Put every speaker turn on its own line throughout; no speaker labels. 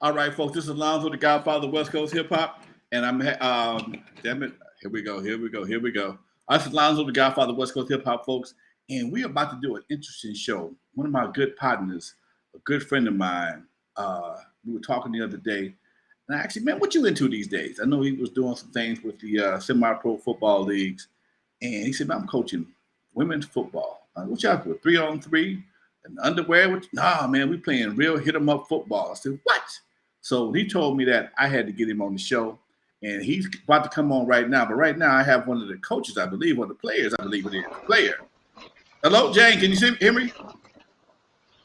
All right, folks. This is Lonzo, the Godfather of West Coast Hip Hop, and damn it, here we go. This is Lonzo, the Godfather of West Coast Hip Hop, folks, and we're about to do an interesting show. One of my good partners, a good friend of mine, we were talking the other day, and I asked him, man, what you into these days? I know he was doing some things with the semi-pro football leagues, and he said, man, I'm coaching women's football. What y'all do? 3-on-3 and underwear? Nah, man, we playing real hit-em-up football. I said, what? So he told me that I had to get him on the show, and he's about to come on right now. But right now, I have one of the coaches, I believe, or the players, I believe it is, the player. Hello, Jane. Can you hear me?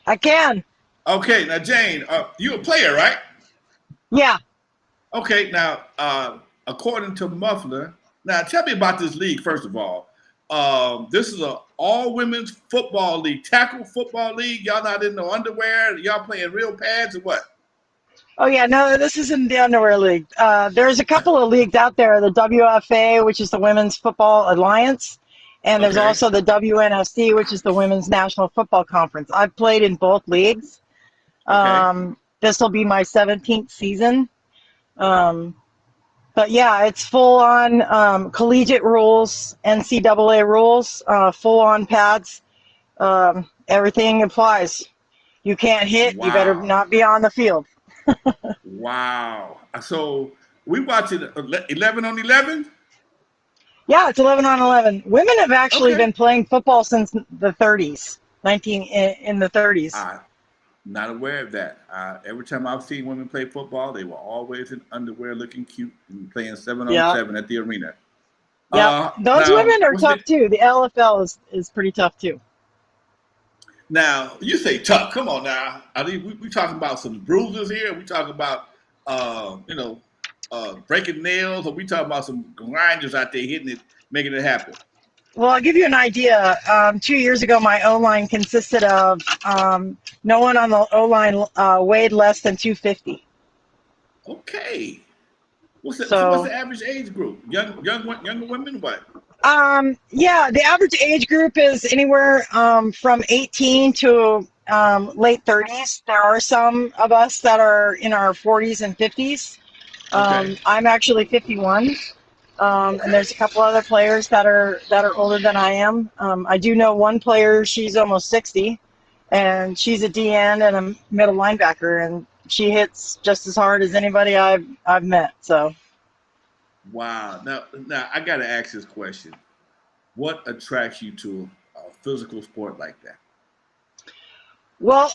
I can.
Okay. Now, Jane, you're a player, right?
Yeah.
Okay. Now, according to Muffler, now tell me about this league, first of all. This is an all-women's football league, tackle football league. Y'all not in no underwear? Y'all playing real pads or what?
Oh, yeah. No, this isn't the underwear league. There's a couple of leagues out there, the W.F.A., which is the Women's Football Alliance, and there's also the WNFC, which is the Women's National Football Conference. I've played in both leagues. This will be my 17th season. But, yeah, it's full-on collegiate rules, NCAA rules, full-on pads. Everything applies. You can't hit. Wow. You better not be on the field.
Wow. So we watching 11 on 11?
Yeah, it's 11 on 11. Women have actually been playing football since the 30s, in the 30s.
I'm not aware of that. Every time I've seen women play football, they were always in underwear looking cute and playing 7-on-7 at the arena.
Yeah, those women are tough too. The LFL is pretty tough too.
Now, you say tough. Come on now. We talking about some bruises here? We talking about, breaking nails? Or we talking about some grinders out there hitting it, making it happen?
Well, I'll give you an idea. 2 years ago, my O-line consisted of no one on the O-line weighed less than 250.
Okay. What's the average age group? Younger women, what?
Yeah, the average age group is anywhere from 18 to late 30s. There are some of us that are in our 40s and 50s. I'm actually 51, and there's a couple other players that are older than I am. I do know one player; she's almost 60, and she's a DN and a middle linebacker, and she hits just as hard as anybody I've met. So.
Wow. Now I got to ask this question. What attracts you to a physical sport like that?
Well,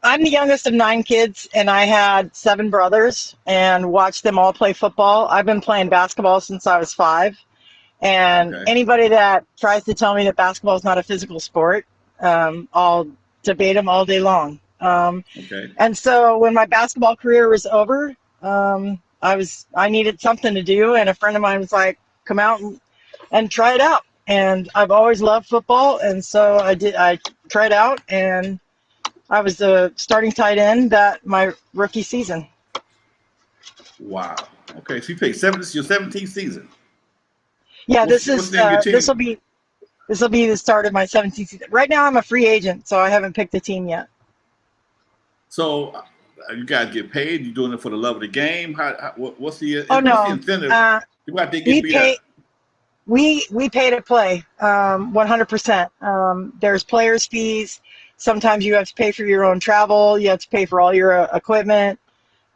I'm the youngest of 9 kids, and I had 7 brothers and watched them all play football. I've been playing basketball since I was 5. And anybody that tries to tell me that basketball is not a physical sport, I'll debate them all day long. And so when my basketball career was over, I needed something to do, and a friend of mine was like, come out and try it out. And I've always loved football, and so I tried out, and I was the starting tight end my rookie season.
Wow. Okay, so you played your 17th season.
Yeah, this will be the start of my 17th season. Right now I'm a free agent, so I haven't picked a team yet.
So you guys get paid? You doing it for the love of the game? What's the incentive? You got to get beat up.
We pay to play 100%. There's players' fees. Sometimes you have to pay for your own travel. You have to pay for all your equipment.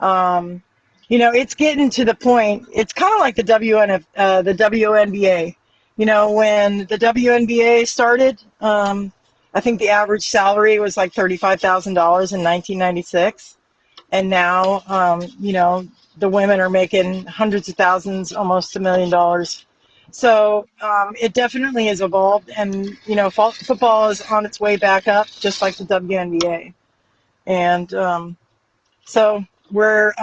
It's getting to the point. It's kind of like the WNBA. When the WNBA started, I think the average salary was like $35,000 in 1996. And now, the women are making hundreds of thousands, almost $1 million. So it definitely has evolved, and football is on its way back up, just like the WNBA. And so we're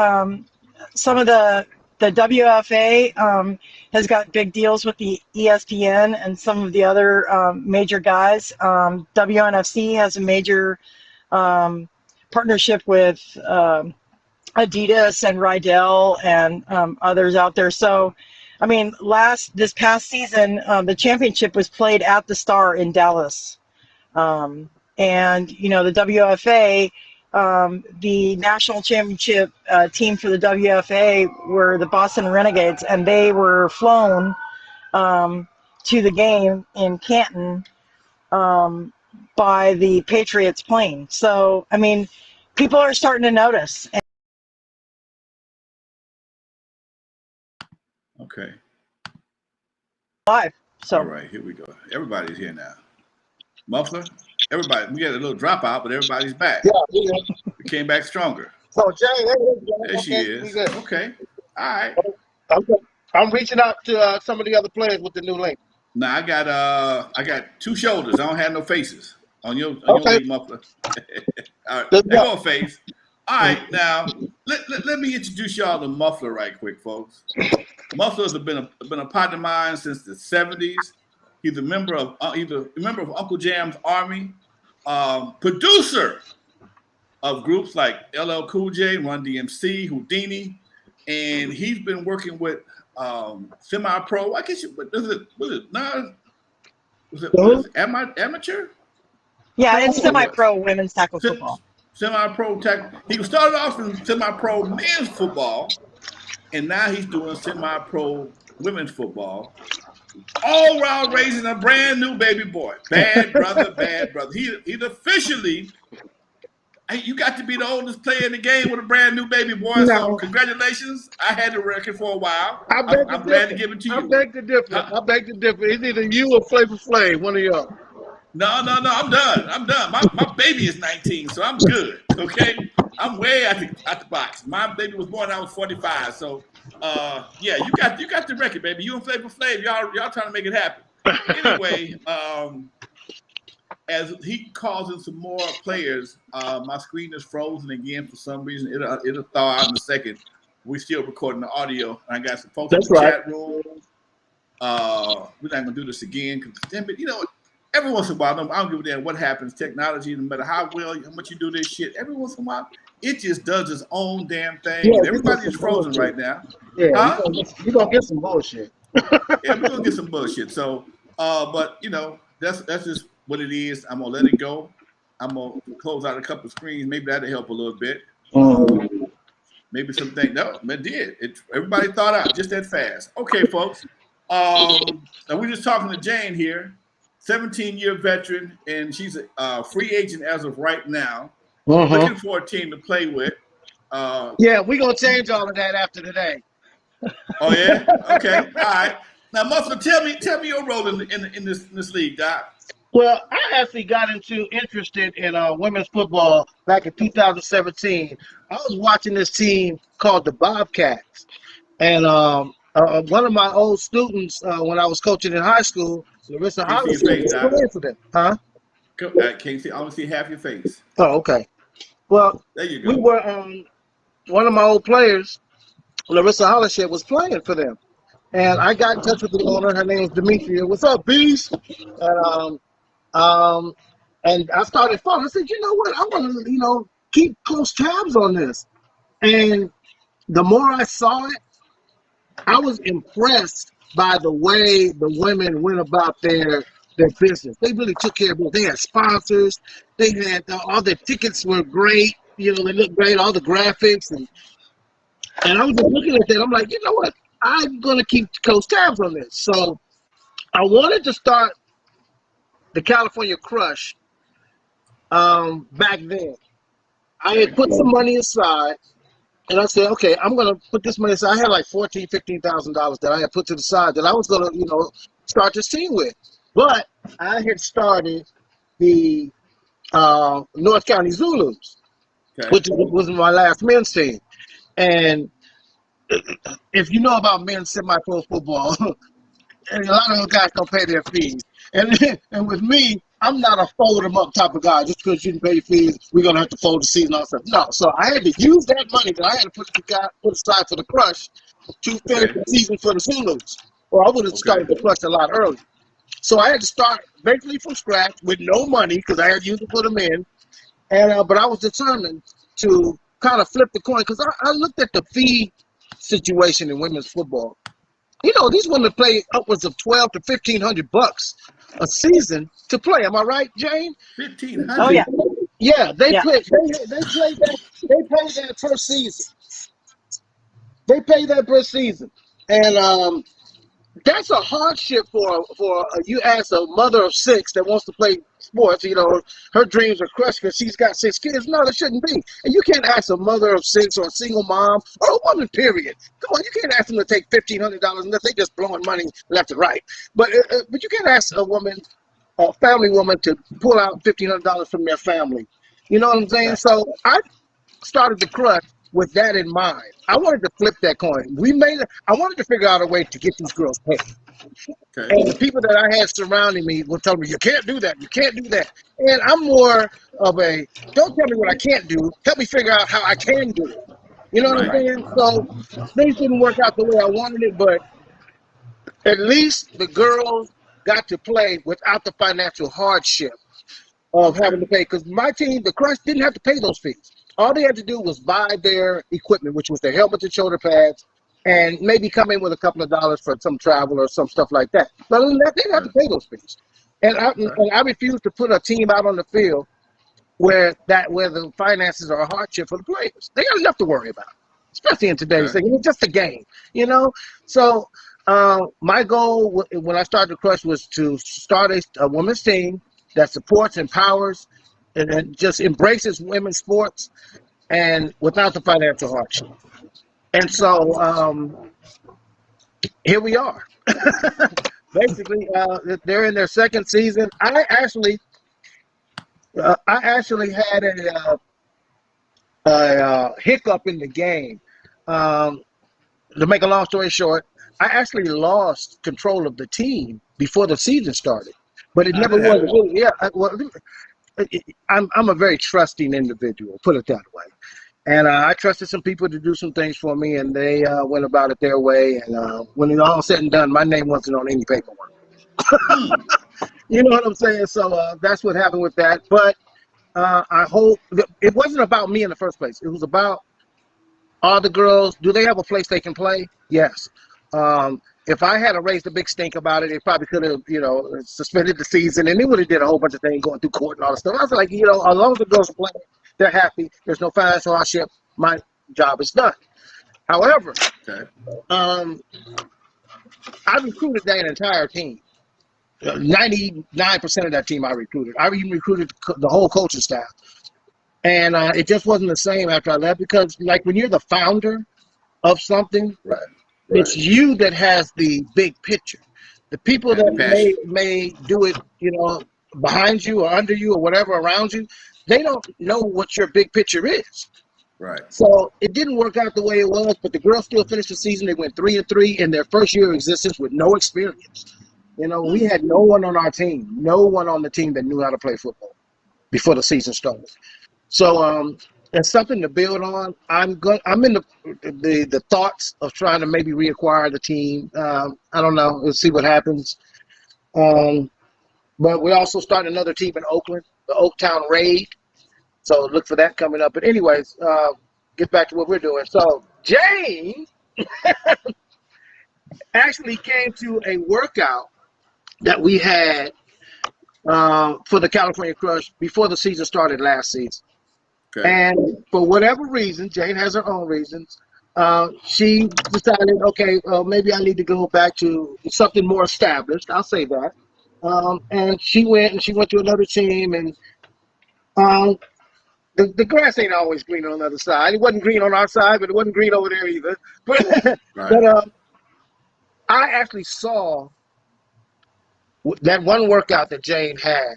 some of the WFA has got big deals with the ESPN and some of the other major guys. WNFC has a major partnership with Adidas and Rydell and others out there. So. I mean, this past season, the championship was played at the Star in Dallas. And, the WFA the national championship team for the WFA were the Boston Renegades, and they were flown to the game in Canton by the Patriots plane. So, I mean, people are starting to notice.
Okay.
Live. So.
All right, here we go. Everybody's here now. Muffler, everybody. We got a little dropout, but everybody's back.
Yeah.
We came back stronger.
So Jay,
There she is. Okay. All right.
I'm reaching out to some of the other players with the new link.
Now I got two shoulders. I don't have no faces on your lead, Muffler. All right, there go a face. All right, now let me introduce y'all to Muffler right quick, folks. Muffler's been a partner of mine since the '70s. He's a member of Uncle Jam's Army, producer of groups like LL Cool J, Run DMC, Houdini, and he's been working with semi-pro. I guess what is it? No, was it amateur?
Yeah, it's semi-pro women's tackle football.
Semi-pro tackle. He started off in semi-pro men's football, and now he's doing semi-pro women's football. All while raising a brand new baby boy. Bad brother, bad brother. He's officially. You got to be the oldest player in the game with a brand new baby boy. No. So congratulations. I had the record for a while. I'm glad to give it to you.
I beg to differ. I beg to differ. It's either you or Flavor Flav, one of y'all.
No. I'm done. My baby is 19, so I'm good. Okay, I'm way out the box. My baby was born when I was 45. So, yeah, you got the record, baby. You and Flavor Flav, y'all trying to make it happen. Anyway, as he calls in some more players, my screen is frozen again for some reason. It'll thaw out in a second. We're still recording the audio. I got some folks in the chat room. We're not gonna do this again because, you know, every once in a while, I don't give a damn what happens. Technology, no matter how much you do this shit, every once in a while, it just does its own damn thing. Yeah, everybody is frozen right now.
Yeah, you're gonna get some bullshit.
Yeah, we're gonna get some bullshit. So, but you know, that's just what it is. I'm gonna let it go. I'm gonna close out a couple of screens. Maybe that'll help a little bit. Maybe something. No, it did. Everybody thought out just that fast. Okay, folks. Now we're just talking to Jane here. 17-year veteran, and she's a free agent as of right now. Looking for a team to play with.
Yeah, we're going to change all of that after today.
Oh, yeah? Okay. All right. Now, Muffler, tell me your role in this league, Doc.
Well, I actually got interested in women's football back in 2017. I was watching this team called the Bobcats. And one of my old students, when I was coaching in high school, Larissa Hollis, was for them. Huh?
Can't see. I only see half your face.
Oh, okay. Well,
there you go.
We were one of my old players, Larissa Hollis, was playing for them, and I got in touch with the owner. Her name is Demetria. What's up, Beast? And I started following. I said, you know what? I want to, keep close tabs on this. And the more I saw it, I was impressed by the way the women went about their business. They really took care of it. They had sponsors. They had all their tickets were great. They looked great. All the graphics and I was just looking at that. I'm like, you know what? I'm gonna keep close tabs on this. So I wanted to start the California Crush back then. I had put some money aside. And I said, okay, I'm going to put this money aside. I had like $14,000, $15,000 that I had put to the side that I was going to, start this team with. But I had started the North County Zulus, which was my last men's team. And if you know about men's semi-pro football, and a lot of those guys don't pay their fees. And with me, I'm not a fold them up type of guy. Just because you didn't pay fees, we're gonna have to fold the season off. No, so I had to use that money that I had to put aside for the Crush to finish the season for the Zulus, or I would have started the Crush a lot earlier. So I had to start basically from scratch with no money because I had used to put them in, and but I was determined to kind of flip the coin because I looked at the fee situation in women's football. These women pay upwards of $1,200 to $1,500 a season to play. Am I right, Jane?
1,500.
Oh yeah.
Yeah, they
Yeah.
play. They play that. They pay that per season. They pay that per season, and that's a hardship for you as a mother of six that wants to play sports. You know, her dreams are crushed because she's got six kids. No, it shouldn't be. And you can't ask a mother of six or a single mom or a woman, period. Come on, you can't ask them to take $1,500 unless they just blowing money left and right. But you can't ask a woman, a family woman, to pull out $1,500 from their family. You know what I'm saying?
Right.
So I started the crush with that in mind. I wanted to flip that coin. I wanted to figure out a way to get these girls paid.
Okay.
And the people that I had surrounding me would tell me, you can't do that. You can't do that. And I'm more of a, don't tell me what I can't do. Help me figure out how I can do it. You know what I'm
Right.
saying? So things didn't work out the way I wanted it, but at least the girls got to play without the financial hardship of having to pay. Because my team, the Crush, didn't have to pay those fees. All they had to do was buy their equipment, which was their helmets and shoulder pads, and maybe come in with a couple of dollars for some travel or some stuff like that. But other than that, they didn't have to pay those fees. And I refuse to put a team out on the field where the finances are a hardship for the players. They got enough to worry about, especially in today's thing. It's just a game, you know? So my goal when I started the Crush was to start a women's team that supports, empowers, and just embraces women's sports and without the financial hardship. And so here we are. Basically, they're in their second season. I actually had a hiccup in the game. To make a long story short, I actually lost control of the team before the season started, but it never was. Really, I'm a very trusting individual, put it that way. And I trusted some people to do some things for me, and they went about it their way. And when it all said and done, my name wasn't on any paperwork. You know what I'm saying? So that's what happened with that. But I hope it wasn't about me in the first place. It was about all the girls. Do they have a place they can play? Yes. If I had raised a big stink about it, it probably could have, suspended the season, and it would have did a whole bunch of things going through court and all that stuff. I was like, as long as the girls are playing, they're happy. There's no financial hardship. My job is done. However, I recruited that entire team. 99% of that team I recruited. I even recruited the whole coaching staff. And it just wasn't the same after I left because, like, when you're the founder of something, it's you that has the big picture. The people that may do it, behind you or under you or whatever around you, they don't know what your big picture is.
Right.
So it didn't work out the way it was, but the girls still finished the season. They went 3-3 in their first year of existence with no experience. We had no one on our team, no one on the team that knew how to play football before the season started. So it's something to build on. I'm in the thoughts of trying to maybe reacquire the team. I don't know. We'll see what happens. But we also started another team in Oakland, the Oaktown Raid. So look for that coming up. But anyways, get back to what we're doing. So Jane actually came to a workout that we had for the California Crush before the season started last season. Okay. And for whatever reason, Jane has her own reasons, she decided, okay, maybe I need to go back to something more established. I'll say that. And she went to another team, and the grass ain't always green on the other side. It wasn't green on our side, but it wasn't green over there either. But, but I actually saw that one workout that Jane had.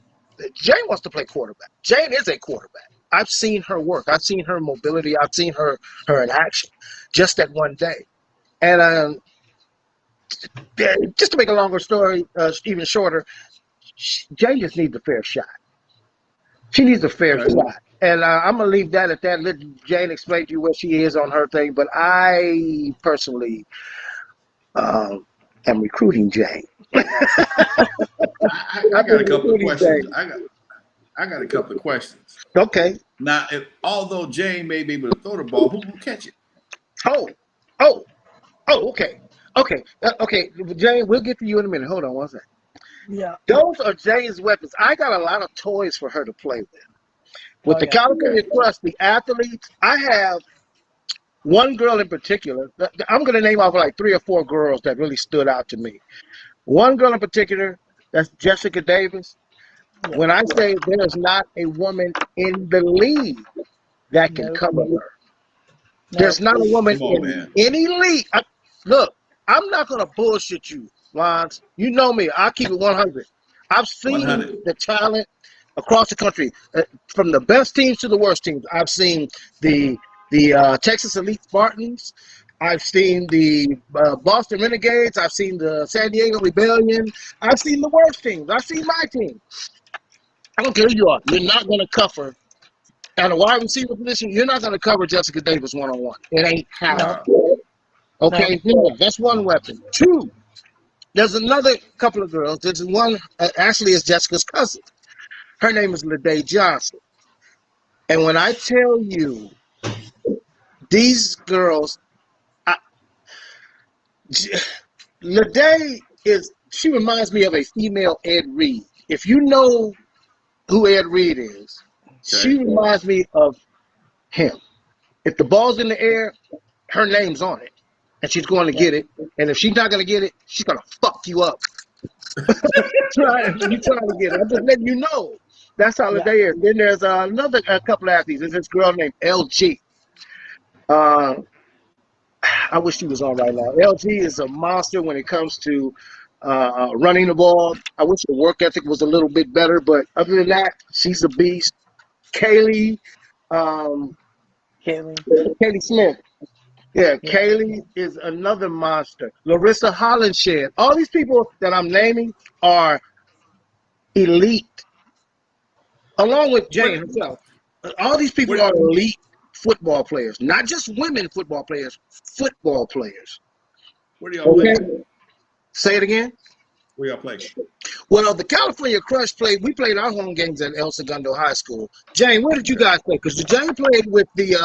Jane wants to play quarterback. Jane is a quarterback. I've seen her work. I've seen her mobility. I've seen her in action just that one day. And just to make a longer story even shorter, Jane just needs a fair shot. She needs a fair shot. And I'm going to leave that at that. Let Jane explain to you where she is on her thing. But I personally am recruiting Jane.
I got a couple of questions. I got a couple of questions.
Okay.
Now, although Jane may be able to throw the ball, who will catch it?
Okay. Okay, Jane, we'll get to you in a minute. Hold on one second.
Yeah.
Those are Jane's weapons. I got a lot of toys for her to play with. With
Oh,
the
yeah.
California Crush, the athletes, I have one girl in particular. I'm going to name off like 3 or 4 girls that really stood out to me. One girl in particular, that's Jessica Davis.
Yeah.
When I say there is not a woman in the league that can
Nope.
cover her.
No.
There's not a woman
Come on,
in
man.
any league. Look, I'm not going to bullshit you, Lons. You know me. I'll keep it 100. I've seen
100.
the talent across the country, from the best teams to the worst teams. I've seen the Texas Elite Spartans. I've seen the Boston Renegades. I've seen the San Diego Rebellion. I've seen the worst teams. I've seen my team. I don't care who you are. You're not going to cover at a wide receiver position. You're not going to cover Jessica Davis one-on-one. It ain't happening.
Wow.
Okay, yeah, that's one weapon. 2, there's another couple of girls. There's one, actually, is Jessica's cousin. Her name is Ladae Johnson. And when I tell you, these girls, Ladae she reminds me of a female Ed Reed. If you know who Ed Reed is, she reminds me of him. If the ball's in the air, her name's on it, and she's going to get it. And if she's not going to get it, she's going to fuck you up. You trying to get it. I'm just letting you know. That's how Ladae is. Then there's a couple of athletes. There's this girl named LG. I wish she was on right now. LG is a monster when it comes to running the ball. I wish her work ethic was a little bit better, but other than that, she's a beast. Kaylee Smith. Yeah, Kaylee is another monster. Larissa Hollenshed. All these people that I'm naming are elite, along with Jane herself. All these people are elite football players, not just women football players, football players.
Where do y'all play?
Say it again.
Where y'all play?
Well, the California Crush we played our home games at El Segundo High School. Jane, where did you guys play? Because Jane played with the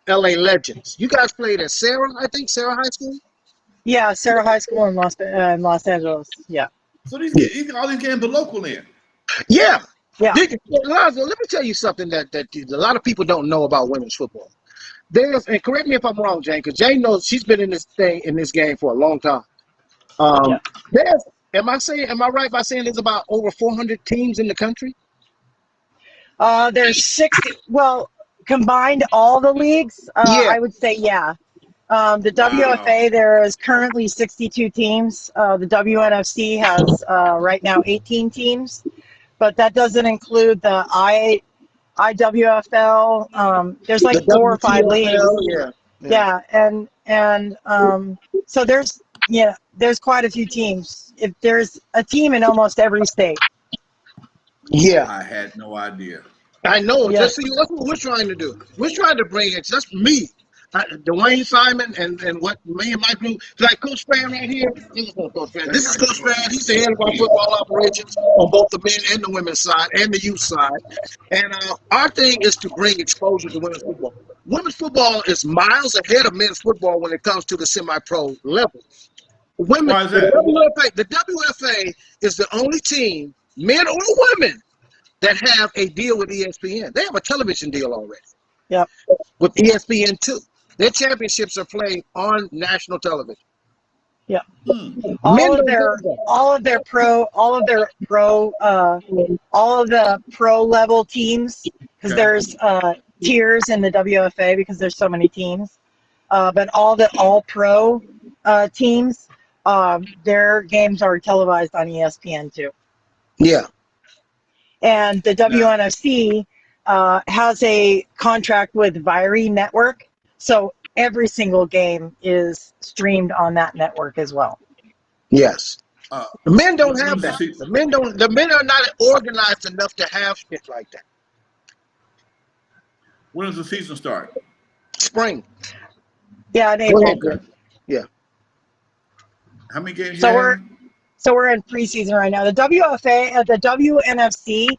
LA Legends. You guys played at Sarah High School?
Yeah, Sarah High School in Los Angeles. Yeah.
So all these games are local then?
Yeah.
Yeah.
Lonzo, let me tell you something that a lot of people don't know about women's football. And correct me if I'm wrong, Jane, because Jane knows she's been in this game for a long time. Am I right by saying there's about over 400 teams in the country?
There's 60. Well, combined all the leagues, I would say yeah. The WFA, there is currently 62 teams. The WNFC has right now 18 teams, but that doesn't include the IWFL. There's like 4 or 5 leagues. Yeah, and so there's quite a few teams. If there's a team in almost every state.
Yeah,
I had no idea.
I know. Yeah. That's what we're trying to do. We're trying to bring it. Just me, Dwayne Simon, and what me and my group. Like Coach Fan right here. This is Coach Fan. He's the head of our football operations on both the men and the women's side and the youth side. And our thing is to bring exposure to women's football. Women's football is miles ahead of men's football when it comes to the semi-pro level. The WFA is the only team, men or women, that have a deal with ESPN. They have a television deal already.
Yep.
With ESPN2. Their championships are played on national television.
Yeah. All of the pro level teams, because there's tiers in the WFA because there's so many teams. But all pro teams, their games are televised on ESPN too.
Yeah.
And the WNFC has a contract with Viry Network, so every single game is streamed on that network as well.
Yes. The men don't have that. The men are not organized enough to have shit like that.
When does the season start?
Spring.
Yeah, in April.
Yeah.
How many games?
So we're in preseason right now. The WFA, the WNFC,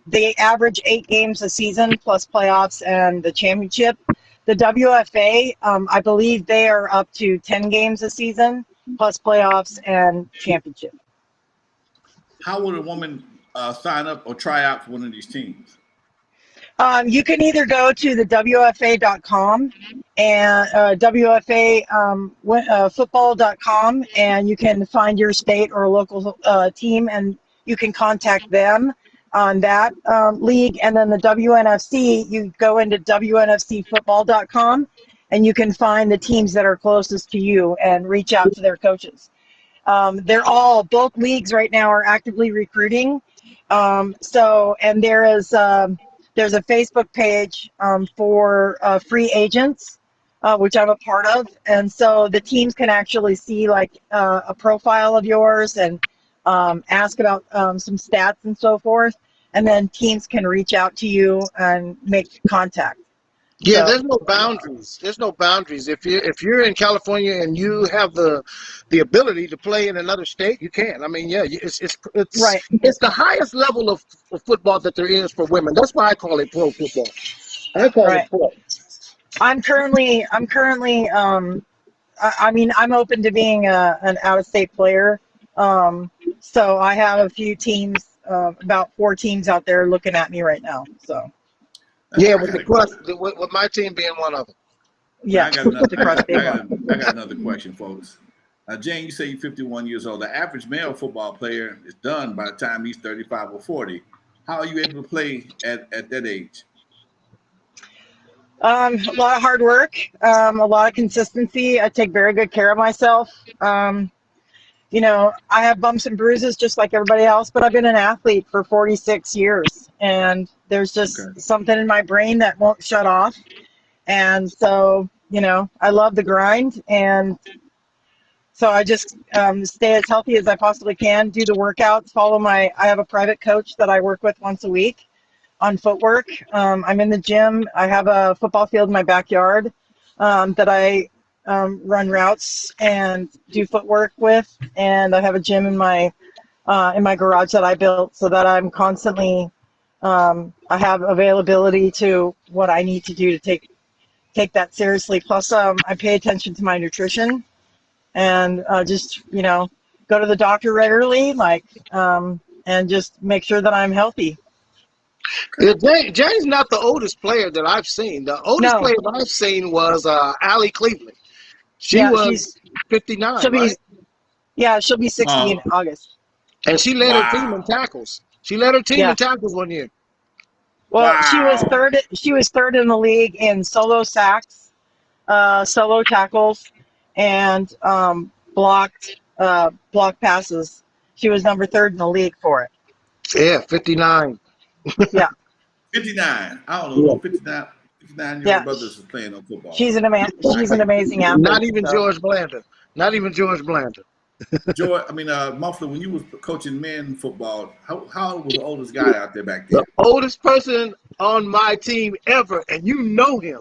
they average 8 games a season plus playoffs and the championship. The WFA, I believe they are up to 10 games a season plus playoffs and championship.
How would a woman sign up or try out for one of these teams?
You can either go to the WFA.com and football.com, and you can find your state or local team, and you can contact them on that league. And then the WNFC, you go into WNFCfootball.com, and you can find the teams that are closest to you and reach out to their coaches. Both leagues right now are actively recruiting. And there's a Facebook page for free agents, which I'm a part of. And so the teams can actually see like a profile of yours and ask about some stats and so forth. And then teams can reach out to you and make contact.
Yeah,
So-
there's no boundaries. There's no boundaries. If you're in California and you have the ability to play in another state, you can. I mean, yeah, it's
Right.
It's the highest level of football that there is for women. That's why I call it pro football. I call
Right.
it pro.
I'm currently I'm open to being an out-of-state player. So I have a few teams, about 4 teams out there looking at me right now. So
Yeah, with the Crush, with my team being one of them.
yeah,
I got another,
the Crush being
I
one.
got another question, folks. Jane, you say you're 51 years old. The average male football player is done by the time he's 35 or 40. How are you able to play at that age?
A lot of hard work, a lot of consistency. I take very good care of myself. You know, I have bumps and bruises just like everybody else, but I've been an athlete for 46 years, and there's just something in my brain that won't shut off. And so, you know, I love the grind, and so I just stay as healthy as I possibly can, do the workouts, I have a private coach that I work with once a week on footwork. I'm in the gym. I have a football field in my backyard that I run routes and do footwork with, and I have a gym in my garage that I built so that I'm constantly I have availability to what I need to do to take that seriously. Plus, I pay attention to my nutrition and just go to the doctor regularly, and just make sure that I'm healthy.
Yeah, Jane's not the oldest player that I've seen. The oldest player that I've seen was Allie Cleveland. She was 59, right?
She'll be 60 in August.
And she led her team in tackles. She led her team in tackles one year.
Well, she was third. She was third in the league in solo sacks, solo tackles, and blocked passes. She was number 3rd in the league for it.
Yeah, 59.
Yeah.
59. I don't know. 59-year-old brothers are playing on football.
She's an amazing athlete.
Not even George Blanda. Not even George Blanda.
Muffler, when you was coaching men football, how old was the oldest guy out there back then?
The oldest person on my team ever, and you know him.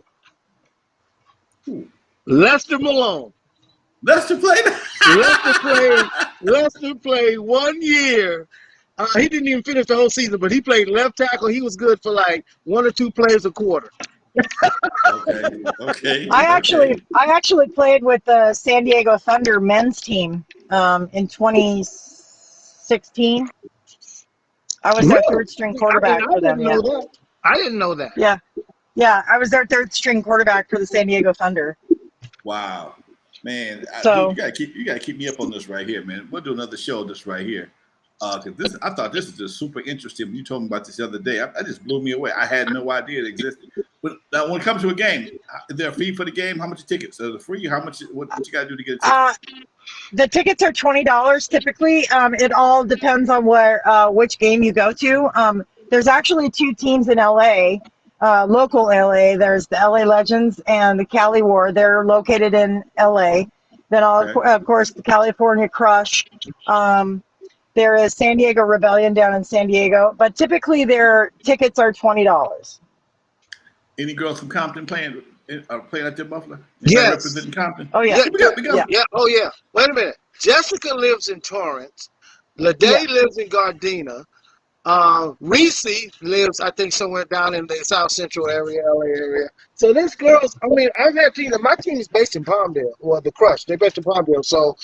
Who?
Lester Malone.
Lester played?
Lester played 1 year. He didn't even finish the whole season, but he played left tackle. He was good for like 1 or 2 plays a quarter.
Okay.
I actually played with the San Diego Thunder men's team in 2016. I was their 3rd string quarterback for them. Yeah.
I didn't know that.
Yeah, I was their 3rd string quarterback for the San Diego Thunder.
Wow, man!
So
dude, you gotta keep me up on this right here, man. We'll do another show of this right here. Because I thought this is just super interesting. When you told me about this the other day, I just blew me away. I had no idea it existed. But now, when it comes to a game, is there a fee for the game? How much are tickets? Are they free? How much? What you got to do to get a ticket?
The tickets are $20 typically. It all depends on which game you go to. There's actually 2 teams in LA, local LA. There's the LA Legends and the Cali War. They're located in LA. Then, of course, the California Crush. There is San Diego Rebellion down in San Diego, but typically their tickets are $20.
Any girls from Compton playing at their Buffalo?
Yes.
Representing Compton?
Oh, yeah.
Yeah. Oh, yeah. Wait a minute. Jessica lives in Torrance. Ladae lives in Gardena. Reese lives, I think, somewhere down in the South Central area, LA area. So there's girls. I mean, I've had teams. My team is based in Palmdale, or the Crush. They're based in Palmdale. So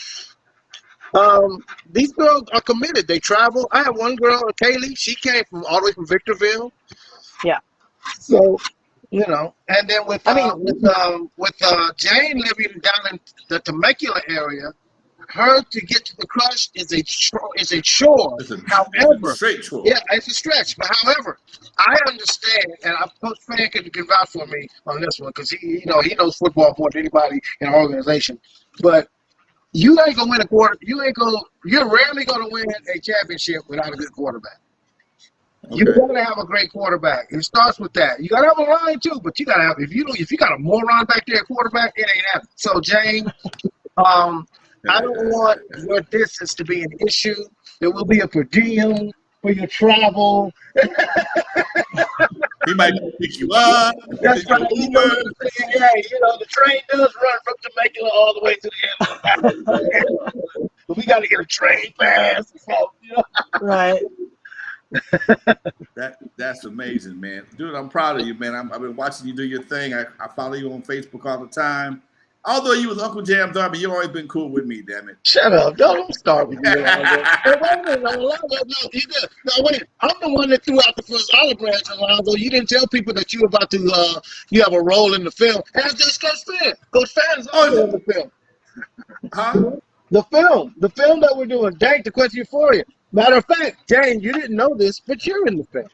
these girls are committed. They travel. I have one girl, Kaylee. She came all the way from Victorville.
Yeah.
So, you know, and then with
I mean,
Jane living down in the Temecula area, her to get to the crush is a chore.
It's a
However,
straight chore.
yeah, it's a stretch. But however, I understand, and Coach Fan can vouch for me on this one because he knows football more than anybody in our organization. But you ain't gonna win a quarter. You're rarely gonna win a championship without a good quarterback. You
Okay.
gotta have a great quarterback. It starts with that. You gotta have a line too, but you gotta have if you got a moron back there at quarterback, it ain't happening. So Jane, I don't want your distance to be an issue. There will be a per diem for your travel.
He might pick you up.
That's right. You know what I'm saying? Yeah, the train does run from Temecula all the way to the end. But we got to get a train pass.
right.
That's amazing, man. Dude, I'm proud of you, man. I've been watching you do your thing. I follow you on Facebook all the time. Although you was Uncle Jam Darby, you always been cool with me, damn it.
Shut up. Don't start with me. Hey, wait a minute. No, wait. I'm the one that threw out the first olive branch, Alonzo. You didn't tell people that you were about to, you have a role in the film. As does Coach Fan. Coach Fan is also in the film.
Huh?
The film that we're doing, Dank, the Quest Euphoria. Matter of fact, Jane, you didn't know this, but you're in the film.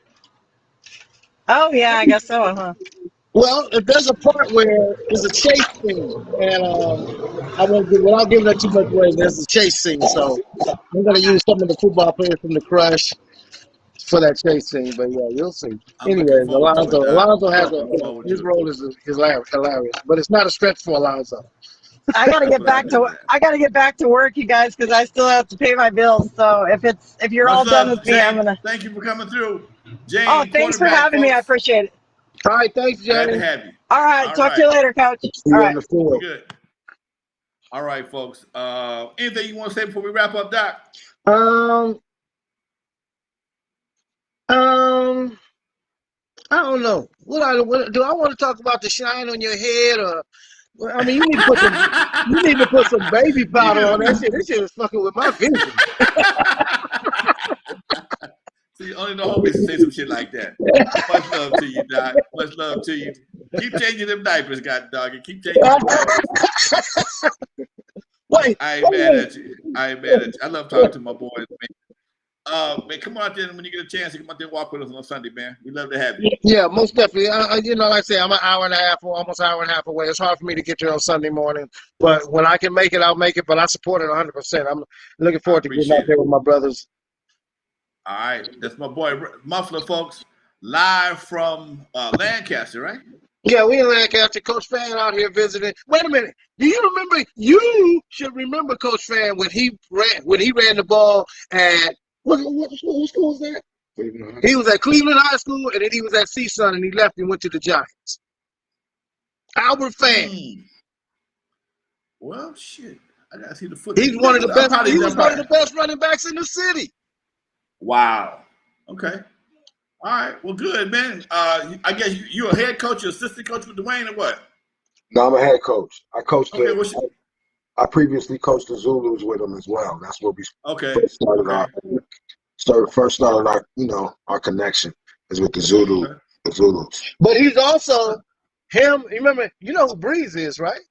Oh yeah, I guess so, huh?
Well, there's a part where there's a chase scene, and I won't give without giving that too much away. There's a chase scene, so I'm gonna use some of the football players from the Crush for that chase scene. But yeah, you'll see. Anyways, Alonzo has his role is hilarious, but it's not a stretch for Alonzo.
I gotta get back to work, you guys, because I still have to pay my bills. So if you're all done with me,
Jane,
I'm gonna.
Thank you for coming through, Jane.
Oh, thanks for having me. I appreciate it.
All right, thanks, Jane.
Glad to have you.
All right, talk to you later, Coach.
All right,
good. All right, folks. Anything you want to say before we wrap up, Doc?
I don't know. What do I want to talk about the shine on your head or? I mean, you need to put some baby powder on that shit. This shit is fucking with my vision.
See, only the homies say some shit like that. Much love to you, Doc. Much love to you. Keep changing them diapers, god dog. Keep changing them diapers. I ain't mad at you. I love talking to my boys, man. Man, come on out there when you get a chance to come out there and walk with us on Sunday, man. We love to have you.
Yeah, most definitely. Like I say, I'm an hour and a half or almost hour and a half away. It's hard for me to get there on Sunday morning, but when I can make it, I'll make it. But I support it 100%. I'm looking forward to getting out there with my brothers.
All right, that's my boy Muffler, folks, live from Lancaster, right?
Yeah, we in Lancaster. Coach Fan out here visiting. Wait a minute. Do you remember? You should remember Coach Fan when he ran the ball at what school was that? He was at Cleveland High School, and then he was at CSUN, and he left and went to the Giants. Albert Fan.
Well, shit. I gotta see the footage.
He's one of the best. He was one of the best running backs in the city.
Wow. Okay. All right. Well, good, man. I guess you're a head coach, or assistant coach with Dwayne, or what?
No, I'm a head coach. I coached.
Okay,
I previously coached the Zulus with him as well. That's what we
first
started our connection is with the Zulus.
But he's also him. Remember, you know who Breeze is, right?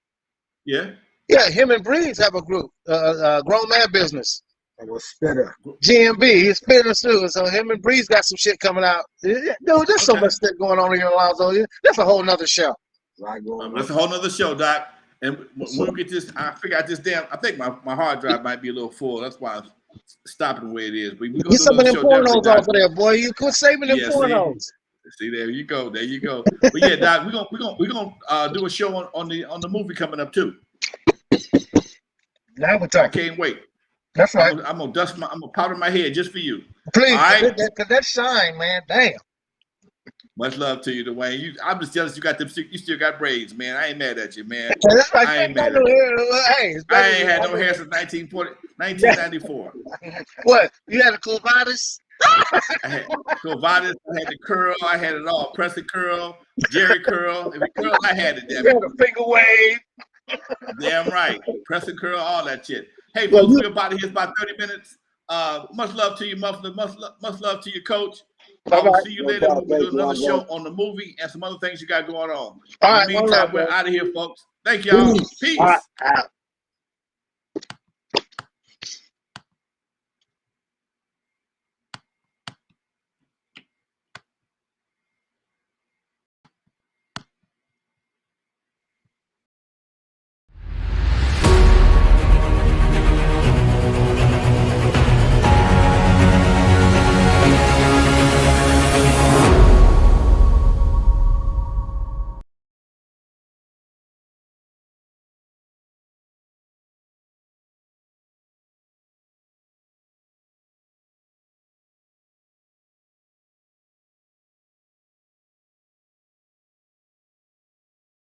Yeah.
Yeah, him and Breeze have a group, Grown Man Business.
And we're Spitter.
GMB, he's Spitter too. So him and Breeze got some shit coming out. Dude, there's so much shit going on here in Alonzo. That's a whole nother show.
That's a whole nother show, Doc. And when we get this, I figure out this I think my hard drive might be a little full. That's why I'm stopping the way it is. But we
get some of them pornos off of there, boy. You quit saving them pornos.
See, there you go. There you go. But yeah, Doc, we're gonna do a show on the movie coming up too.
Now we're talking.
I can't wait.
That's right.
I'm gonna powder my head just for you.
Please, because that shine, man. Damn.
Much love to you, Dwayne. I'm just jealous you still got braids, man. I ain't mad at you, man. I ain't mad at you. I ain't had no hair since 1994.
What? You had a Clevatis?
I had Clevatis, I had the curl, I had it all. Crescent curl, Jerry curl. Every curl I had it.
You had a finger wave.
Damn right. Crescent curl, all that shit. Hey, folks, we're about to hit about 30 minutes. Much love to you, Muffler. Much love to you, Coach. I will
right.
see you
No
later
doubt.
when we do
Thank you.
another
I'm
show
going.
on the movie and some other things you got going on.
All
In
right,
the
one
meantime,
love,
we're
bro.
out of here, folks. Thank y'all.
Peace. All right,
Peace.
out.